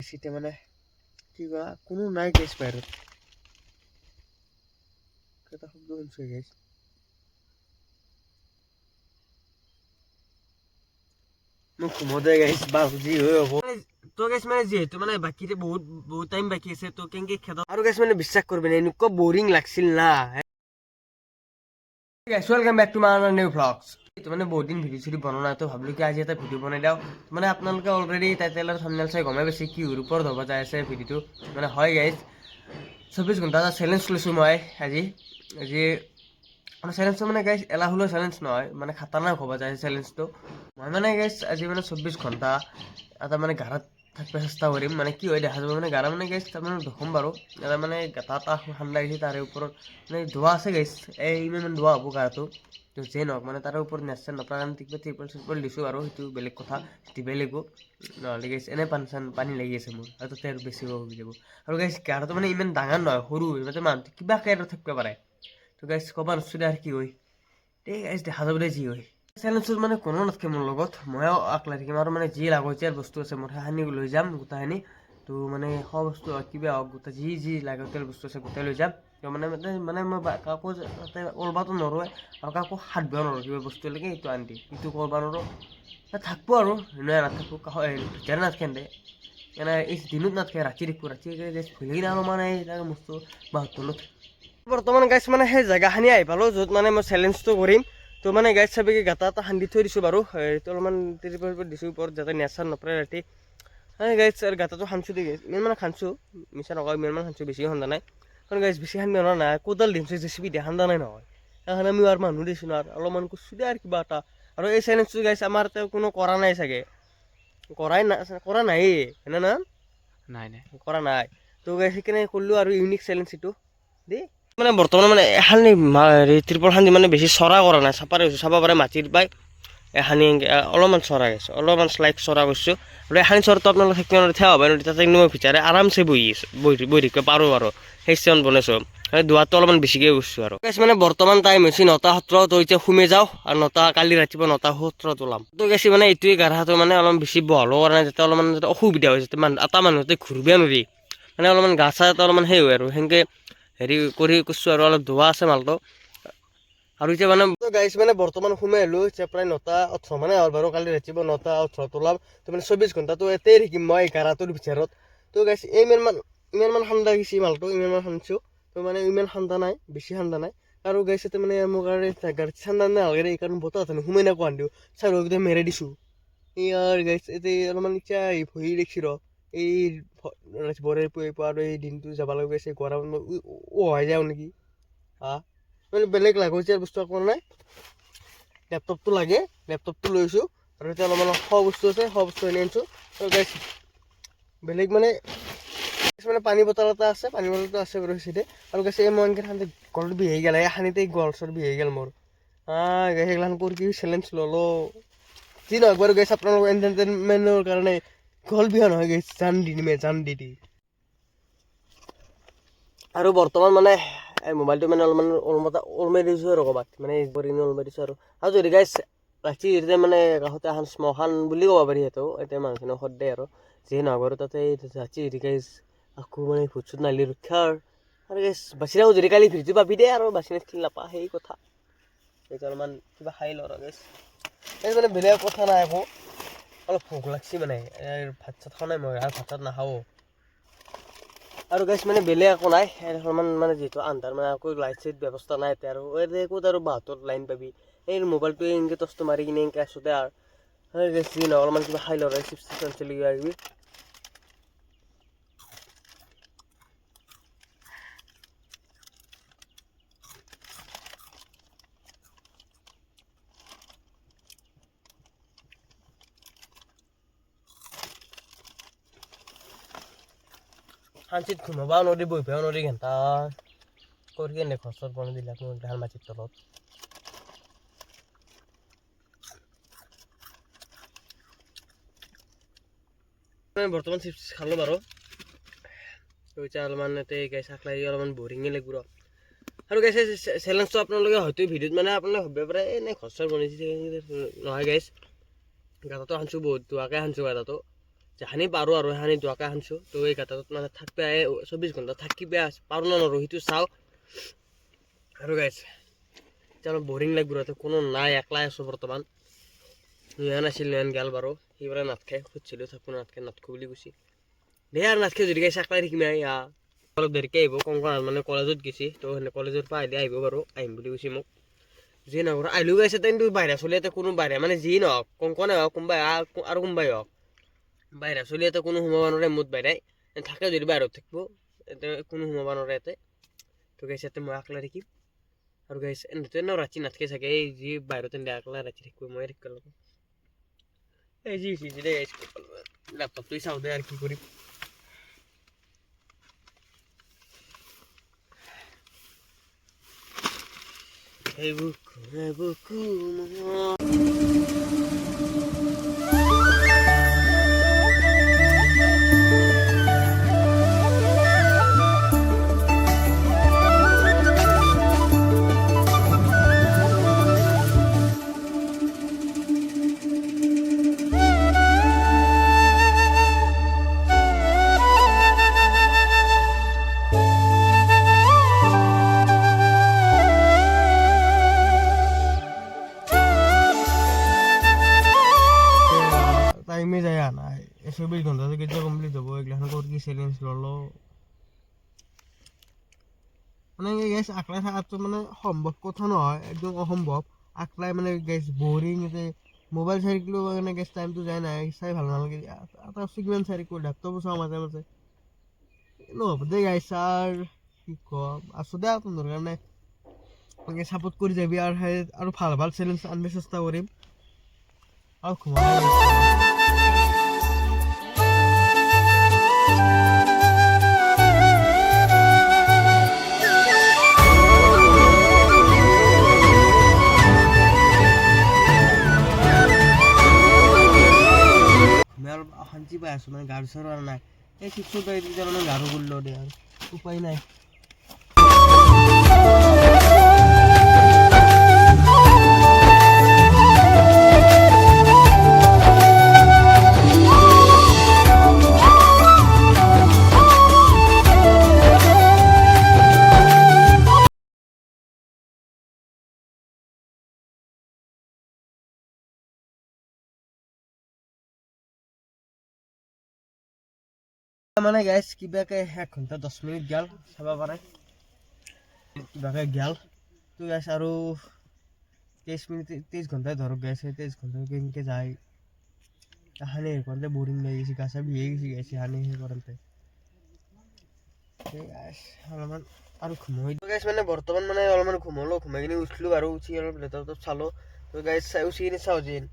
বেছিতে মানে কিবা কোনো নাই গেছ বাহিৰত এটা শব্দ শুনিছো গেছ মোক ঘুমোতে গাইছ বা যি হৈ হ'ব তো গেছ মানে যিহেতু মানে বাকীতে বহুত বহুত টাইম বাকী আছে তো কেনেকে খেদ আৰু গেছ মানে বিশ্বাস কৰিবি এনেকুৱা বৰিং লাগছিল না welcome back to my new vlogs মানে বহুত দিন ভিডিঅ' চিডিঅ' বনোৱা নাই তো ভাবিলোঁ কি আজি এটা ভিডিঅ' বনাই দিওঁ মানে আপোনালোকে অলৰেডি টাইটেল আৰু থাম্বনেল চাই গমেই পাইছে কিহৰ ওপৰত হ'ব যাই আছে ভিডিঅ'টো মানে হয় গাইজ 24 ঘণ্টা এটা চেলেঞ্জ লৈছোঁ মই আজি মানে চেলেঞ্জটো মানে গাইজ এলাহুলো চেলেঞ্জ নহয় মানে খাতাৰনাক হ'ব যায় চেলেঞ্জটো মই মানে গাইজ আজি মানে 24 ঘণ্টা এটা মানে গাড়াত থাকিব চেষ্টা কৰিম মানে কি হয় দেখা যাব মানে গাড়া মানে গাইজ তাৰমানে দেখোন বাৰু এটা মানে গাটা এটা ঠাণ্ডা গৈছে তাৰে ওপৰত মানে ধোৱা আছে গাইজ ইমান ধোৱা হ'ব গাটো তো যেই নহওক মানে তাৰে ওপৰত নেচাৰ নপৰা কাৰণে ত্ৰিপল চিপল দিছোঁ আৰু সেইটো বেলেগ কথা দিবই লাগিব নহ'লে গাইজ এনেই পানী লাগি আছে মোৰ আৰু তাতে আৰু বেছি হৈ যাব আৰু গাইজ গাড়াটো মানে ইমান ডাঙৰ নহয় সৰু মানে মানুহটো কিবাকৈ আৰু থাকিব পাৰে তো গাইজ ক'ব নোৱাৰিছোঁ দে আৰু কি হয় এই গাইজ দেখা যাব দে যি হয় চেলেঞ্জটোত মানে কোনো নাথাকে মোৰ লগত ময়ো আকলাই থাকিম আৰু মানে যি লাগতিয়াল বস্তু আছে মোৰ সেইখিনি লৈ যাম গোটেইখিনি তো মানে খোৱা বস্তু হওক কিবা হওক গোটেই যি লাগতিয়াল বস্তু আছে গোটেই লৈ যাম তো মানে মই কাকো তাতে ওলবাতো নোৱাৰোঁ আৰু কাকো সাধব নোৱাৰোঁ কিবা বস্তু লাগে সেইটো আনি দিম সেইটো কৰিব নোৱাৰোঁ থাকব আৰু এনেই নাথাকোঁ ভিতৰে নাথাকে এনে এই দিনত নাথাকে ৰাতি দেখোঁ ৰাতি ভুলি না অলপমান এই বস্তু বাহঁতলত বৰ্তমান গাইছ মানে সেই জেগাখিনি আহি পালোঁ য'ত মানে মই চেলেঞ্জটো কৰিম তো মানে গাইছ চাবি কি গাঁটা এটা খান্দি থৈ দিছোঁ বাৰু এইটো অলপমান ত্ৰিপল দিছোঁ ওপৰত যাতে নেচাৰ নপৰে ৰাতি গাইছ আৰু গাঁটাটো খান্দিছোঁ দেই গাইছ ইমান মানে খান্দিছোঁ মিছা নকওঁ ইমান মানে খান্দিছোঁ বেছি খান্দা নাই কাৰণ গাইছ বেছি খান্দিব নাই কোদাল দিমছে জেচিবি দিয়া খান্দা নাই নহয় সেইকাৰণে আমি আৰু মানুহ দিছোঁ আৰু অলপমান কৰিছোঁ দে আৰু কিবা এটা আৰু এই চেলেঞ্জটো গাইছ আমাৰ তেওঁ কোনো কৰা নাই চাগে কৰা নাইয়ে হয়নে না নাই কৰা নাই তো গাইছ সেইকাৰণে কৰিলোঁ আৰু ইউনিক চেলেঞ্জ এইটো দেই মানে বৰ্তমান মানে এখন ত্ৰিপল খান্দি মানে বেছি চৰা কৰা নাই চাপাৰ হৈছোঁ চাব পাৰে মাটিৰ পাই এখানি অলপমান চৰা গৈছে অলপমান শ্লাইড চৰা কৰিছোঁ আৰু এখানি চৰটো আপোনালোকে থাকিব নোৱাৰে থিয়া হ'ব নোৱাৰে তাতে মই ভিতৰে আৰামছে বহি থাকিব পাৰোঁ আৰু সেই চিষ্টেমত বনাইছোঁ ধোৱাটো অলপমান বেছিকৈ কৰিছোঁ আৰু মানে বৰ্তমান টাইম হৈছে 9:17 তো এতিয়া সোমাই যাওঁ আৰু কালি ৰাতিপুৱা 9:17 ওলাম তো গেছি মানে এইটোৱে গাড়াটো মানে অলপমান বেছি বহলো কৰা নাই যাতে অলপমান যাতে অসুবিধা হয় যাতে এটা মানুহ যাতে ঘূৰিব নোৱাৰি মানে অলপমান গা চা এটা অলপমান সেই হয় আৰু সেনেকৈ হেৰি কৰি কৈছোঁ আৰু অলপ ধোৱা আছে মালটো আৰু এতিয়া মানে গাইছ মানে বৰ্তমান সোমাই আহিলোঁ এতিয়া প্ৰায় 9:18 মানে হ'ল বাৰু কালি ৰাতিপুৱা 9:18 ওলাম তো মানে 24 ঘণ্টাটো এতেই থাকিম মই গাড়াটোৰ ভিতৰত তো গাইছ ইমান ঠাণ্ডা গৈছে মালটো ইমান খান্দিছোঁ তো মানে ইমান ঠাণ্ডা নাই বেছি ঠাণ্ডা নাই আৰু গাইছ এতিয়া মানে মোৰ কাৰণে গাড়ীত ঠাণ্ডা নালাগে এইকাৰণে বতাহ সোমাই নাকো আনিও চাৰ গোটেই মেৰাই দিছোঁ ইয়াৰ গাইছ এতিয়া অলপমান এতিয়া ভৰি দেখিছোঁ ৰ এই বৰে পোৱা আৰু এই দিনটো যাব লাগি গৈছে গৰম ওহাই যাওঁ নেকি মানে বেলেগ লাগতিয়াল বস্তু একো নাই লেপটপটো লাগে লেপটপটো লৈছোঁ আৰু এতিয়া অলপমান খোৱা বস্তু আছে খোৱা বস্তু আনি আনিছোঁ আৰু গাইছ বেলেগ মানে পানী বটল এটা আছে পানী বটলটো আছে বাৰু সেইচিতে আৰু গাইছ মই এনেকৈ খান্দি গলত বিহাই গ'ল খানিতে গল চৰ বিহাই গ'ল মোৰ গাইছ সেইগিলাখান কৰি কি চেলেঞ্জ ল'লোঁ যি নহওক বাৰু গাইছ আপোনালোকৰ এণ্টাৰটেইনমেণ্টৰ কাৰণে গল বিহা নহয় গাইছ জান দি আৰু বৰ্তমান মানে এই মোবাইলটো মানে অলপমান ওলমাই দিছোঁ আৰু ক'ৰবাত মানে ওলমাই দিছোঁ আৰু যদি গাইছ ৰাতি এতিয়া মানে কাষতে এখন শ্মশান বুলি ক'ব পাৰি সেইটো এতিয়া মানুহখিনি ঔষধ দিয়ে আৰু যিয়ে নহওক বাৰু তাতে ৰাতি হেৰি গাইছ আকৌ মানে ভূত চুত নাহিলে ৰক্ষা আৰু গাইছ বাচি থাকোঁ যদি কালি ভিডিঅ'টো পাবি দে আৰু বাচি নাথাকিলে নাপা সেই কথা সেইটো অলপমান কিবা খাই লওঁ আৰু গাইছ মানে বেলেগ কথা নাই আকৌ অলপ ভোক লাগছি মানে ভাত চাত খোৱা নাই মই আৰু ভাত চাত নাখাওঁ আৰু গাইছ মানে বেলেগ একো নাই অলপমান মানে যিহেতু আন্ধাৰ মানে একো লাইট চাইট ব্যৱস্থা নাই এতিয়া আৰু ক'ত আৰু বাহঁতৰ লাইন পাবি এই মোবাইলটো এনেকৈ টচটো মাৰি কিনে এনেকৈ আছোঁতে আৰু গাইছ যি নহয় অলপমান কিবা খাই লওঁ চিপছ টিপছ আনিছিলোঁ কিবা কিবি শান্তিত ঘুমাবাও নোৱাৰি বহিবও নোৱাৰি ঘণ্টা কৰি কেনে ঘৰ চৰ বনাই দিলাক মোৰ ধান মাটিৰ তলত বৰ্তমান চিপছ খালোঁ বাৰু এতিয়া অলপমান গাইছ আখলাই অলপমান বৰিঙে লাগিব আৰু গাইছ চেলেঞ্জটো আপোনালোকে হয়তো ভিডিঅ'ত মানে আপোনালোকে ভাবিব পাৰে এনেই ঘৰ চৰ বনাইছে নহয় গাইছ গাঁতাটো সানিছোঁ বহুত ধোৱাকৈ সানিছোঁ গাঁতাটো যেখানি পাৰোঁ আৰু সেইখানি দুৱাকৈ আনিছোঁ। তো এই গাঁতটোত মানে থাকিব 24 ঘণ্টা থাকিব পাৰোঁ না নৰোঁ সেইটো চাওঁ। আৰু গাইছ এতিয়া অলপ বৰিং লাগিব, কোনো নাই, একলাই আছোঁ বৰ্তমান। নয়ান আছিল, নয়ান গেল বাৰু, সি বোলে নাটকে খুজিছিলোঁ, থাকোঁ নাটকে নাটকো বুলি কৈছে। দে আৰু নাটকে যদি গাইছে একলাই থাকিম অলপ দেৰিকৈ আহিব। কংকন মানে কলেজত গৈছে, তো সেনে কলেজৰ পৰা আহিলে আহিব বাৰু, আহিম বুলি কৈছে মোক। যি নহওক আহিলেও গাইছে কিন্তু বাহিৰা চলিয়াতে কোনো বাহিৰা মানে যি নহওক, কংকনে হওক কোনোবাই আৰু কোনোবাই হওক, বাহিৰা চলিয়াতে কোনো সোমাব নোৱাৰে। মুঠ বাহিৰাই থাকে যদি বাহিৰত থাকিব, কোনো সোমাব নোৱাৰে ইয়াতে। তো গাইছে ইয়াতে মই একলাই থাকিম। আৰু গাইছে এনেও ৰাতি নাথাকে চাগে, এই যি বাহিৰত একলাই ৰাতি থাকিব, মই থাকিব লাগিব। এই যি দে লেপটপটোৱে চাওঁ দে আৰু কি কৰিম। Hey buku টাইমে যায় নাই, 24 ঘণ্টাতে কেতিয়া কমপ্লিট হ'ব? এইগিলাখন ক'ত কি চেলেঞ্জ ল'লো মানে গেছ আকলাই থকাটো মানে সম্ভৱ কথা নহয়, একদম অসম্ভৱ। আকলাই মানে গেছ বৰিং, মোবাইল চাই থাকিলেও মানে গেছ টাইমটো যায় নাই, চাই ভাল নালাগে। এটা কিমান চাই থাকিব, লেপটপো চাওঁ মাজে মাজে। নহ'ব দে গাইছ, আৰু কি ক'ম, আছোঁ দে আপোনাৰ কাৰণে ছাপোৰ্ট কৰি যাবি আৰু আৰু ভাল ভাল চেলেঞ্জ আনিব চেষ্টা কৰিম। আৰু অলপ অশান্তি পাই আছোঁ, মানে গাড়ী চাড়ী আৰু নাই। এই চিপছৰ পেকেটকেইটা মানে গাড়ী কৰিলোঁ দে, আৰু উপায় নাই। মানে গাইছ কিবাকে 1 ঘণ্টা 10 মিনিট গেল, চাব পাৰে কিবাকে গেল। তো গাইছ আৰু 23 ঘণ্টাই ধৰক গাইছে, 23 ঘণ্টা কেনেকৈ যায় তাহানি হেৰি কৰোঁতে বৰিং লাগি গৈছে, গা চা বিহে গৈছে গাইছে সানি সেই কৰোঁতে। অলপমান আৰু ঘুমাই গাইছ, মানে বৰ্তমান মানে অলপমান ঘুমালোঁ, ঘুমাই কিনি উঠিলোঁ আৰু উঠি অলপ লেপটপত চালোঁ। তো গাইছ উঠি কিনি চাওঁ যেন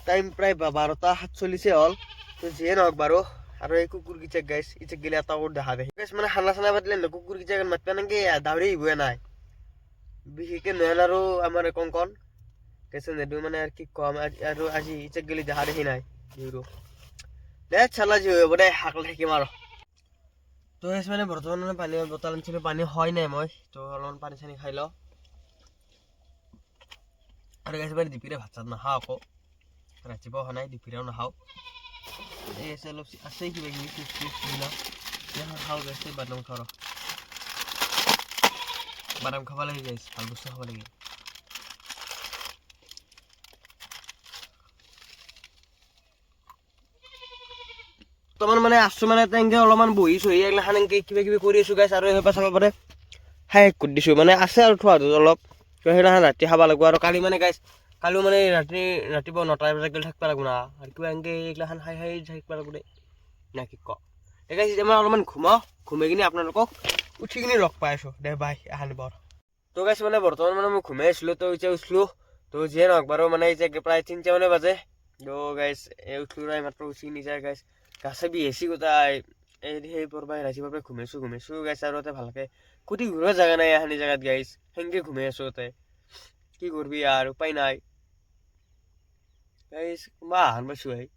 টাইম প্ৰায় 12:47 হ'ল। তো যিয়ে নহওক বাৰু, আৰু এই কুকুৰকেইটাক গাইছ ইটাক গেলে এটা কৰি দেখা দেখি গাইছ, মানে খানা চানা পাতিলে কুকুৰকেইটাক মাতিব নেকি দাউৰি আহিবই নাই, বিশেষকৈ নয়ন আৰু আমাৰ কংকন গেছে নেদো মানে আৰু কি ক'ম। আৰু আজি ইটাক গেলি দেখা দেখি নাই দে চালা যি হ'ব দে, আকলে থাকিম আৰু। তো গাইছ মানে বৰ্তমান মানে পানী বটল আনিছিলোঁ, পানী হয় নাই মই, তো অলপমান পানী চানী খাই লওঁ। আৰু গাইছ মানে দুপৰীয়া ভাত চাত নাখাওঁ আকৌ, ৰাতিপুৱা হোৱা নাই, দুপৰীয়াও নাখাওঁ। এই আছে অলপ আছে কিবা কিবি চিপছ টিপছবিলাক খাওঁ গাইছ। বাদাম খাওঁ, বাদাম খাব লাগে গাইছ, ভাল বস্তু খাব লাগে। বৰ্তমান মানে আছোঁ মানে তেনেকৈ অলপমান বহি চহি এইগিলাখান এনেকৈ কিবা কিবি কৰি আছোঁ গাইছ। আৰু সেইবাৰ চাব পাৰে খাই শেষ কৰি দিছোঁ, মানে আছে আৰু থোৱাটো অলপ, সেইদিনাখন ৰাতি খাব লাগিব। আৰু কালি মানে গাইছ, কালিও মানে ৰাতিপুৱা 9টা বজাত গ'লে থাকিব লাগিব না, আৰু কিবা এনেকৈ এইগিলাখান খাই থাকিব লাগিব দে না কি ক। গাইছ এতিয়া মই অলপমান ঘুমাওঁ, ঘুমাই কিনি আপোনালোকক উঠি কিনি লগ পাই আছোঁ দে, বাই এখানি বৰ। তো গাইছ মানে বৰ্তমান মানে মই ঘুমাই আছিলোঁ, তো এতিয়া উঠিলোঁ। তো যিয়ে নহওক বাৰু, মানে এতিয়া প্ৰায় 3টা মানে বাজে। তো গাইছ এই উঠিলোঁ নাই মাত্ৰ, উঠি নিজাই গাইছ গা চা বিহেছি গোটাই, এই সেই পৰবাই ৰাতিপুৱাৰ পৰা ঘুমাইছোঁ গাইছ। আৰু তাতে ভালকৈ ক'তো ঘূৰিব জেগা নাই এখানি জেগাত গাইছ, সেনেকৈ ঘুমাই আছোঁ তাতে, কি কৰিবি আৰু উপায় নাই গাইছ। কোনোবা আহান পাইছোঁ আহি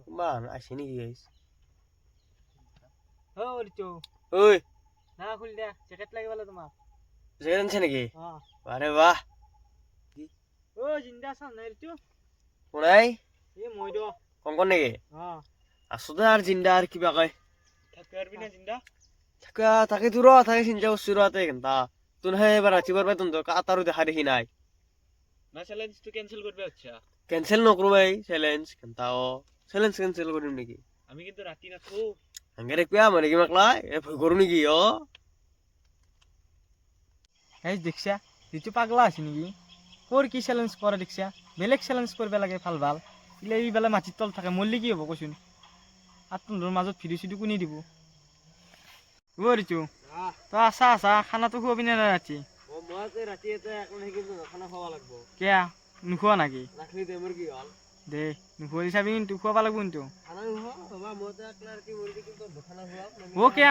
কোনোবা আছে নেকি গাইছ? ঐ খুলি দিয়া, জেকেট লাগিব তোমাক। জেকেট আনিছে নেকি? আৰে বাহ, ও জিন্দা আছা নাই ঋতু কোনাই এ মই দ কংকন নেকি আছো দে আর জিন্দা আর কিবা কয় থাকতে পারবি না জিন্দা তাকে তোর তাকে চিন্তা করছি রাতে কেনতা তুন হে এবার রাচিবার পাই তো আতারও দেখা দেখি নাই না চ্যালেঞ্জ তো ক্যান্সেল করবে আচ্ছা ক্যান্সেল নকরো ভাই চ্যালেঞ্জ কেনতা ও চ্যালেঞ্জ ক্যান্সেল করিম নাকি আমি কিন্তু রাতি না তো আঙ্গে রেখবিয়া মানে কি মাকলা এ ভয় করু নাকি ও এই দেখছা ঋতু পাগলা আছে নাকি কোর কি চ্যালেঞ্জ করে দেখছা বেলেগ চ্যালেঞ্জ করবে লাগে ভাল ভাল ইলে এই বেলা মাটির তল থাকে মরলি কি হব কচোন আর তোর মাজত ভিডিও চিডিও কোনি দিব ও ঋতু তো আছা আছা খানাটো খুৱাবি না ৰাতি ও মই ৰাতে এটা এখন কিন্তু খানা খাওয়া লাগবো কিয়া নোখোৱা নাকি ৰাখলি দে মোৰ কি হল দে নোখোৱালি চাবি কিন্তু খুৱাব লাগব কিন্তু খানা নুহ বাবা মই তো একলা কি মৰি কিন্তু খানা খাওয়া ও কিয়া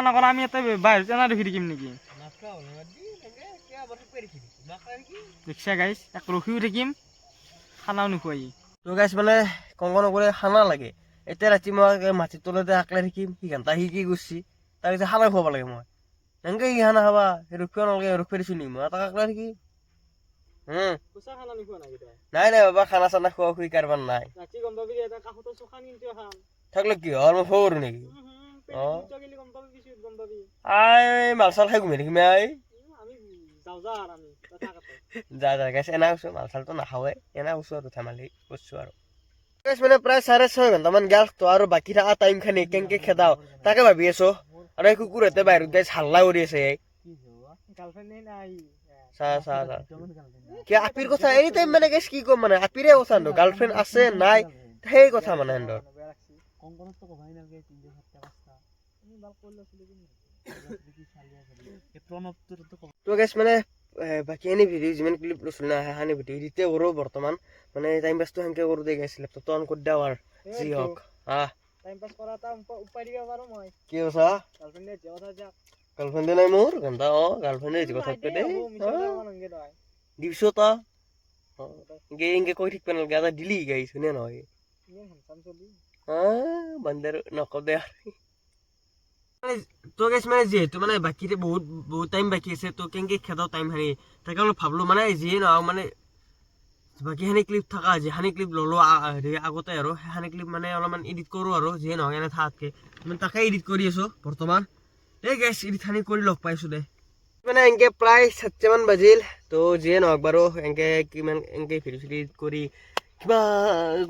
না কৰা আমি এটা বাহিৰত এনা দেখি থাকিম নেকি নাকা হল দি নেগে কি আবাৰ পেৰি ফিৰি নাকা কি দেখছা গাইছ এক ৰখিও থাকিম খানাও নোখোৱাই তো গাইছ মানে কংকন কৰে খানা লাগে এতিয়া ৰাতি মই মাটিৰ তলতে আকলে থাকিম সি ঘণ্টা সি কি কৰছি তাক যে খানা খুৱাব লাগে মই এনেকে কি খানা খাবা ৰখিব নালাগে ৰখি দিছো নি মই তাক আকলে থাকি কুচা খানা নোখোৱা নাকি তই নাই নাই বাবা খানা চানা খোৱা খুই কাৰবাৰ নাই ৰাতি গম পাবি এটা কাষতো চখান কিন্তু খাম থাকলে কি হল মই খবৰো নেকি গম পাবি পিছত গম পাবি আই মাল চাল খাই ঘুমাই থাকিম আই আমি যাওঁ আর আমি যা যা গাইছ এনা কৈছো মাল চালটো নাখাওৱে এনা কৈছো আৰু ধেমালি কৈছো আৰু গাইছ মানে প্ৰায় 6.5 ঘণ্টামান গেল তো আৰু বাকী থকা টাইম খানি কেনেকে খেদাও তাকে ভাবি আছো আৰু এই কুকুৰহঁতে বাহিৰত গাইছ হাল্লা কৰি আছে গাৰ্লফ্ৰেন্ড নাই চা চা চা কি আপিৰ কথা এনি টাইম মানে গাইছ কি কম মানে আপিৰে কথা নো গাৰ্লফ্ৰেণ্ড আছে নাই সেই কথা মানে হেন্দৰ কংকনতো কবাই নালগে 3-4 পাঁচটা আমি বাল কইলা ছিল কি প্ৰণৱটোৰ তো গাইছ মানে বাকী এনি ভিডিঅ' যিমান ক্লিপ লৈছিল না হানি ভিডিঅ' এডিটে কৰোঁ বৰ্তমান মানে টাইম পাছটো সেনেকে কৰোঁ দে গাইছ লেপটপটো অন কৰি দিওঁ আৰু যি হওক টাইম পাছ কৰা এটা উপায় দিব পাৰো মই কি কৈছা গাৰ্লফ্ৰেন্ডে যে কথা যা গাৰ্লফ্ৰেণ্ডে নাই মোৰ ঘণ্টা গাৰ্লফ্ৰেণ্ডে যি কথা দে দিছ তা এনকে কৈ থাকিব নালাগে এটা দিলি গাইছ হয়নে নহয় বান্দাৰ নকওঁ দে তো গাইছ মানে যিহেতু মানে বাকী বহুত বহুত টাইম বাকী আছে তো কেনেকে খেদাও টাইম হানি তাকে অলপ ভাবলো মানে যিয়ে নহওক মানে বাকীখানি ক্লিপ থকা যিখানি ক্লিপ ল'লো হেৰি আগতে আৰু সেইখানি ক্লিপ মানে অলপমান এডিট কৰোঁ আৰু যিয়ে নহওক এনে থাকাতকে মানে তাকে এডিট কৰি আছো বৰ্তমান এই গাইছ এডিট খানি কৰি লগ পাইছো দে মানে এনেকে প্ৰায় 7 মান বাজিল তো যিয়ে নহওক বাৰু এনেকে কিমান এনেকে ভিডিঅ' চিডিঅ' কৰি কিবা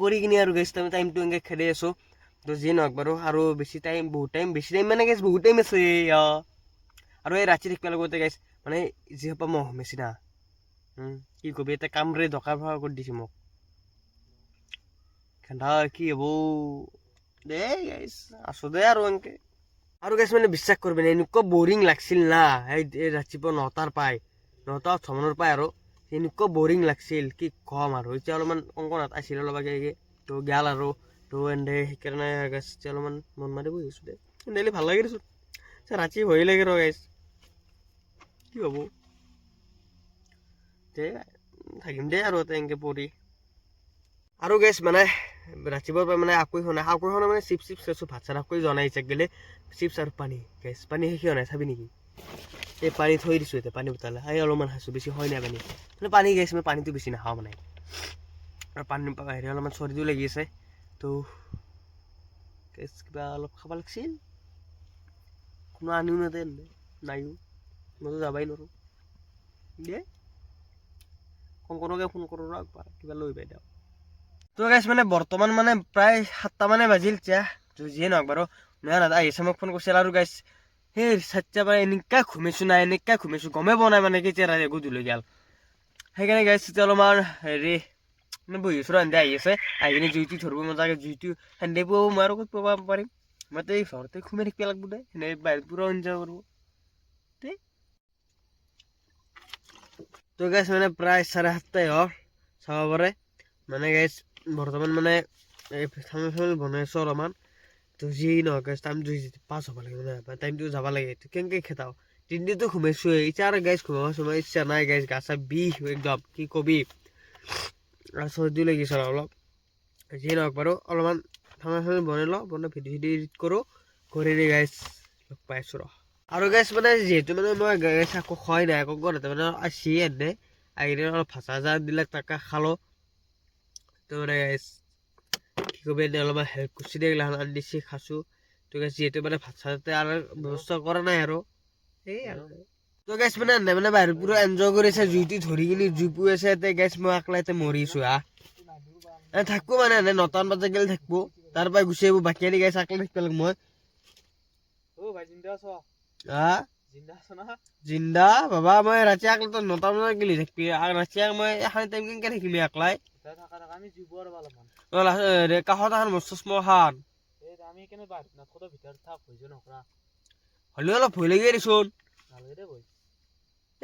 কৰি কিনে আৰু গাইছ টাইমটো এনেকে খেদাই আছো তো যিয়ে নহওক বাৰু আৰু বেছি টাইম বহুত টাইম বেছি টাইম মানে গাইছ বহুত টাইম আছে আৰু এই ৰাতি থাকিব লগতে গাইছ মানে যি সোপা মহ সোমাইছে না কি কবি এটা কামৰে দৰকাৰ ভাৰ কৰি দিছে মোক খান্দা কি হ'ব দে গাইছ আছো দে আৰু এনেকে আৰু গাইছ মানে বিশ্বাস কৰিবি এনেকুৱা বৰিং লাগছিল না এই ৰাতিপুৱা 9টাৰ পাই 9টা 8 মানৰ পাই আৰু এনেকুৱা বৰিং লাগছিল কি কম আৰু এতিয়া অলপমান কংকনত আছিল অলপ আগে তো গেল আৰু তো এনে সেইকাৰণে গাইছ অলপমান মন মাৰি বহি আছো দে ডেইলি ভাল লাগি দিছো ৰাতি ভয় লাগে ৰ গাইছ কি হ'ব দে থাকিম দে আৰু এটা এনেকে পৰি আৰু গাইছ মানে ৰাতিপুৱাৰ পৰা মানে আকৈখনে মানে চিপছ খাইছোঁ ভাত চাত আকৌ জনাই ইচ্ছাক গেলে চিপছ আৰু পানী গাইছ পানী শেষ হোৱা নাই চাবি নেকি এই পানী থৈ দিছোঁ এতিয়া পানী উঠালে এই অলপমান খাইছোঁ বেছি হয় নাই পানী মানে পানী গাইছ মই পানীটো বেছি নাখাওঁ মানে আৰু পানী হেৰি অলপমান চৰ্দিও লাগি আছে তো গাইছ কিবা অলপ খাব লাগিছিল কোনো আনিও নাযায় নাইও মইতো যাবাই নোৱাৰোঁ দে কংকনকে ফোন কৰোঁ একবাৰ কিবা লৈ পাই দিয়ক তো গাইছ মানে বৰ্তমান মানে প্ৰায় 7টা মানে বাজিল এতিয়া যিয়ে নহওক বাৰু নহয় আহিছে মোক ফোন কৰিছিল আৰু গাইছ সেই 7টা পৰা এনেকুৱা ঘুমাইছোঁ গমেই পোৱা নাই মানে কেতিয়া গধূলি গেল সেইকাৰণে গাইছ এতিয়া অলপমান হেৰি মানে বহি আছোঁ সেন্দে আহি আছে আহি কিনে জুইটো ধৰিব মজাকৈ জুইটো সেন্দে পুৱাব মই আৰু ক'ত পুৱাব পাৰিম মইতো এই ঘৰতে ঘুমাই থাকিব লাগিব দে সেনে বাহিৰত পুৰা এনজয় কৰিব দেই তো গাইছ মানে প্ৰায় 7:30 হ'ল চাব পাৰে মানে গাইছ বৰ্তমান মানে এই ফেমিলি বনাই আছোঁ অলপমান তো যি নহওক গাইছ টাইমটো পাছ হ'ব লাগে মানে টাইমটো যাব লাগে কেনেকৈ খেদাওঁ 3 দিনতো ঘুমাইছোঁ এতিয়া আৰু গাইছ ঘুমাব ইচ্ছা নাই গাইছ গা চা বিষ একদম কি কবি আৰু চৰ্দিও লাগিছে অলপ যি নহওক বাৰু অলপমান ফেমিলি বনাই লওঁ বনাই ভিডিঅ' চিডিঅ' এডিট কৰোঁ কৰি দি গাইছ লগ পাইছোঁ ৰ আৰু গাইছ মানে যিহেতু মানে মই গাইছ আকৌ খোৱাই নাই আকৌ ঘৰতে মানে আহিছে এনে আইরে অলপ ভাজা যা দিলে তাকে খালো তো মানে গাইছ কি কবি অলপমান হেল্প করছি দেখলে আন দিছি খাসু তো গাইছ যিহেতু মানে ভাত চাতে আর ব্যবস্থা করা নাই আৰু এই আৰু তো গাইছ মানে মানে বাহিৰত পুৰা এনজয় কৰিছে জুইটি ধৰি কিনি জুই পুই আছে তে গাইছ মই আকলাইতে মৰিছো থাকবো মানে এনে 9টামান বাজে গেলে থাকবো তাৰ পৰা গুচি আহিব বাকী আনি গাইছ আকলাই থাকিব লাগে মই জিন্দা বাবা মই ৰাতি আকলাই 9টা বজাত গেলি থাকবি ৰাতি মই এখন টাইম কেনেকে থাকিবি আকলাই কাষত এখন মস্ত শ্মশান হ'লেও অলপ ভয় লাগি দেচোন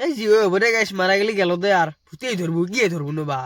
এই যি হ'ব দে গাইছ মাৰা গেলি গেল দে আৰু ভূতেই ধৰব কিয়ে ধৰব নবা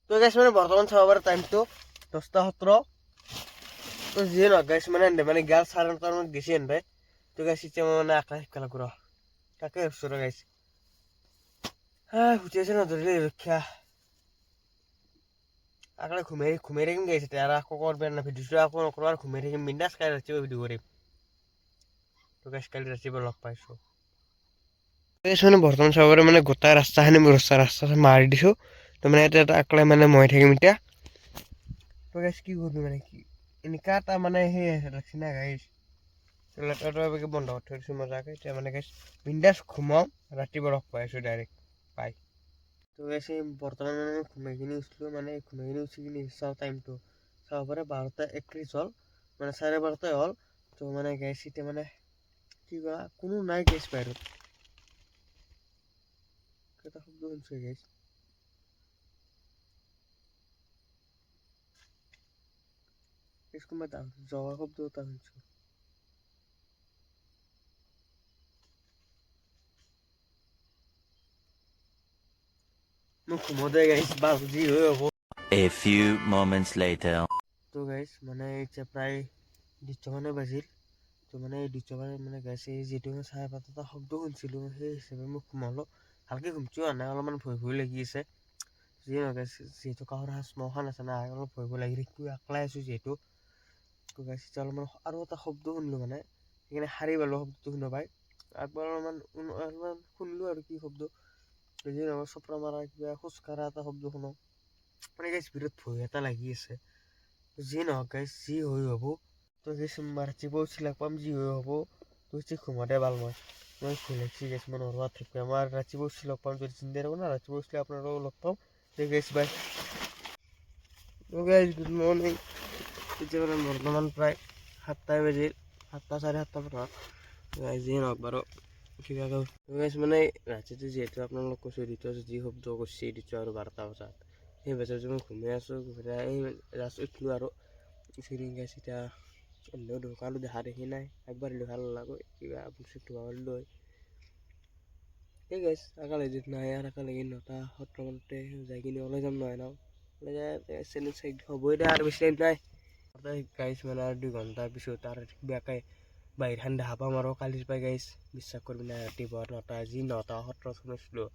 তো গাইছ মানে বৰ্তমান চাব পাৰা টাইমটো 10:17 তো যিয়ে নহওক গাইছ মানে মানে গাল 9:30 মানত গেছি এনবে তো গাইছ এতিয়া মই মানে আকলাই শিকালা কৰ তাকে ভাবছো ৰ গাইছ উঠি আছে নধৰিলে ৰক্ষা আকলাই ঘুমাই থাকিম গাইছ এতিয়া আৰু আকৌ কৰবাৰ না ভিডিঅ'টো আকৌ নকৰোঁ আৰু ঘুমাই থাকিম বিন্দাছ কালি ৰাতিপুৱা ভিডিঅ' কৰিম তো গাইছ কালি ৰাতিপুৱা লগ পাইছোঁ মানে বৰ্তমান চাব পাৰা মানে গোটাই ৰাস্তাখিনি ৰাস্তা মাৰি দিছোঁ তো মানে এতিয়া আকলাই মানে মই থাকিম এতিয়া তো গাইছ কি কৰিবি মানে কি এনেকা এটা মানে সেই লাগছি না গাইছ লেটাৰটো বন্ধ কৰি থৈ দিছোঁ মজাকৈ এতিয়া মানে গাইছ বিন্দাছ ঘুমাওঁ ৰাতিপুৱা লগ পাই আছোঁ ডাইৰেক্ট পাই তো গাইছ বৰ্তমান মানে ঘুমাই কিনি উঠিলোঁ মানে ঘুমাই কিনি উঠি কিনি চাওঁ টাইমটো চাব পাৰে 12:31 হ'ল মানে 12:30 হ'ল তো মানে গাইছ এতিয়া মানে কি কোৱা কোনো নাই গাইছ বাহিৰত এটা শব্দ শুনছোঁ গাইছ কোনোবা জগা শব্দ এটা শুনছোঁ মোক ঘুমোতে গাইছ 12 হৈ হ'ব A few moments later. তো গাইছ মানে এতিয়া প্ৰায় 2:00 মানে বাজিল তো মানে 2:00 মানে গাইছ যিটো মই 5:30 শব্দ শুনিছিলোঁ সেই হিচাপে মোক ঘুমালোঁ ভালকৈ ঘুমচো নাই অলপমান ভয় লাগি আছে যিয়ে নহয় গাইছ যিহেতু কাষৰ শ্মশান আছে না অলপ ভয় লাগি থাকিব আকলাই আছোঁ যিহেতু তো গাইছ এতিয়া অলপমান আৰু এটা শব্দ শুনিলোঁ মানে সেইকাৰণে সাৰি পালোঁ শব্দটো শুনা পাই একবাৰ অলপমান শুনিলোঁ আৰু কি শব্দ যিয়ে নহয় চপৰা মাৰা কিবা খোজকাঢ়া এটা শব্দ শুনো মানে গাইছ বিৰাট ভয় এটা লাগি আছে যি নহওক গাইছ যি হৈ হ'ব তো গাইছ ৰাতিপুৱা উঠি লগ পাম যি হৈ হ'ব তো উঠি ঘুমাতে ভাল মই ভয় লাগছি গাইছ মই নৰবাত থাকিব আমাৰ ৰাতিপুৱা উঠি লগ পাম যদি চিন্তা কৰিব না ৰাতিপুৱা উঠিলে আপোনালোকক লগ পাম তো গাইছ বাই তো গাইছ গুড মৰ্ণিং এতিয়া মানে বৰ্তমান প্ৰায় 7টা বাজিল 7টা 7:30 বজাত গাইছ যি নহওক বাৰু কিবা গাইছ মানে ৰাতিটো যিহেতু আপোনালোক কৈছোঁ দ্বিতীয় যি শব্দ কৰিছে দ্বিতীয় আৰু 12টা বজাত সেই বজাত মই ঘুমাই আছোঁ এই জাষ্ট উঠিলোঁ আৰু উঠি গাইছ এতিয়া এনেও দোকানো দেখা দেখি নাই একবাৰ ভাল নালাগো কিবা বস্তু ধোৱা এই গাইছ একেলগে যদি নাই আৰু একেলগে 9:17 মানতে যাই কিনি ওলাই যাম নহয় ন ওলাই যায় চেনেল চাই হ'বই দে আৰু বেছি টাইম নাই গাইছ মানে আৰু 2 ঘণ্টাৰ পিছত আৰু বেয়াকৈ বাহিৰখন দেখা পাম আৰু কালিৰ পৰা গাইছ বিশ্বাস কৰিবি নাই ৰাতিপুৱা 9টা যি 9:17 শুনিছিলোঁ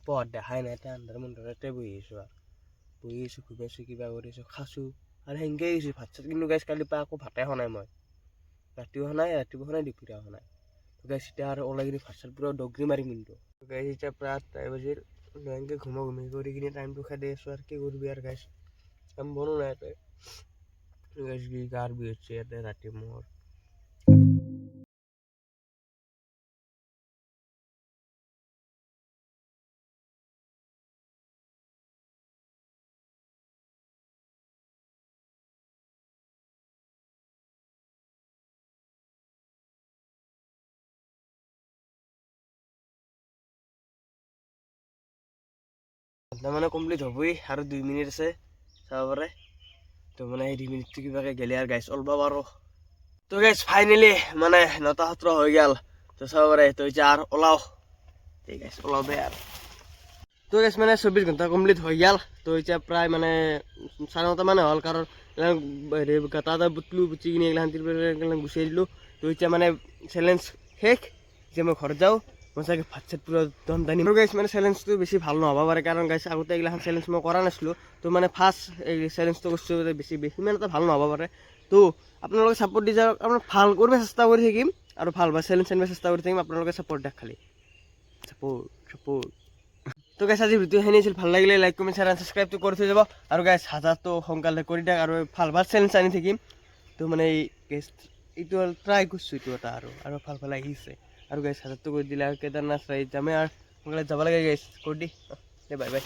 পোহৰ দেখাই নাই এতিয়া আন্ধাৰ মুন্ধাৰতে বহি আছোঁ ঘুমাইছোঁ কিবা কৰিছোঁ খাইছোঁ আৰু সেনেকৈ গৈছোঁ ভাত চাত কিন্তু গাইছ কালিৰ পৰা আকৌ ভাতে খোৱা নাই মই ৰাতিও খোৱা নাই দুপৰীয়া খোৱা নাই গাইছ এতিয়া আৰু ওলাই কিনে ফাৰ্ষ্টত পূৰা ডগৰি মাৰিম কিন্তু গাইছ এতিয়া প্ৰায় 8টা বাজিৰ এনেকৈ ঘুমি কৰি কিনে টাইমটো খেদি আছোঁ আৰু কি কৰিবি আৰু গাইছ কাম বনো নাই তই গাইছ কি গাৰ বিষ হৈছে ইয়াতে ৰাতি মোৰ মানে কমপ্লিট হ'বই আৰু 2 মিনিট আছে চাব পাৰে তো মানে সেই 2 মিনিটটো কিবাকে গেলে আৰু গাইছ ওলবা পাৰো তো গাইছ ফাইনেলি মানে 9:17 হৈ গেল তো চাব পাৰে তো এতিয়া আৰু ওলাও ঠিক আছে ওলাও দে আৰু তো গাইছ মানে 24 ঘণ্টা কমপ্লিট হৈ গেল তো এতিয়া প্ৰায় মানে 9:30 মানে হ'ল কাৰণ হেৰি গাটা বুটলো বুটি কিনে এইগিলা গুচাই দিলোঁ তো এতিয়া মানে চেলেঞ্জ শেষ যে মই ঘৰত যাওঁ মই চাগে ভাত চাত পূৰা দম দানি আৰু গাইছ মানে চেলেঞ্জটো বেছি ভাল নহ'ব পাৰে কাৰণ গাইছ আগতে এইগিলাখন চেলেঞ্জ মই কৰা নাছিলোঁ তো মানে ফাৰ্ষ্ট এই চেলেঞ্জটো কৰিছোঁ বেছি সিমান এটা ভাল নহ'ব পাৰে তো আপোনালোকে ছাপোৰ্ট দি যাওক আপোনাৰ ভাল কৰিব চেষ্টা কৰি থাকিম আৰু ভাল ভাল চেলেঞ্জ আনিব চেষ্টা কৰি থাকিম আপোনালোকে ছাপোৰ্ট দিয়ক খালি ছাপোৰ্ট তো গাইছ আজি ভিডিঅ'খিনি আছিল ভাল লাগিলে লাইক কমেণ্ট শ্বেয়াৰ ছাবস্ক্ৰাইবটো কৰি থৈ যাব আৰু গাইছ হাজাৰটো সোনকালে কৰি দিয়ক আৰু ভাল ভাল চেলেঞ্জ আনি থাকিম তো মানে এই গাইছ এইটো ট্ৰাই কৰিছোঁ এইটো এটা আৰু ভাল আহিছে আৰু গাইছ হাজাৰটো কৰি দিলে আৰু কেদাৰনাথ ৰাইড যামে আৰু সোনকালে যাব লাগে গাইছ কৰি দি দে বাই বাই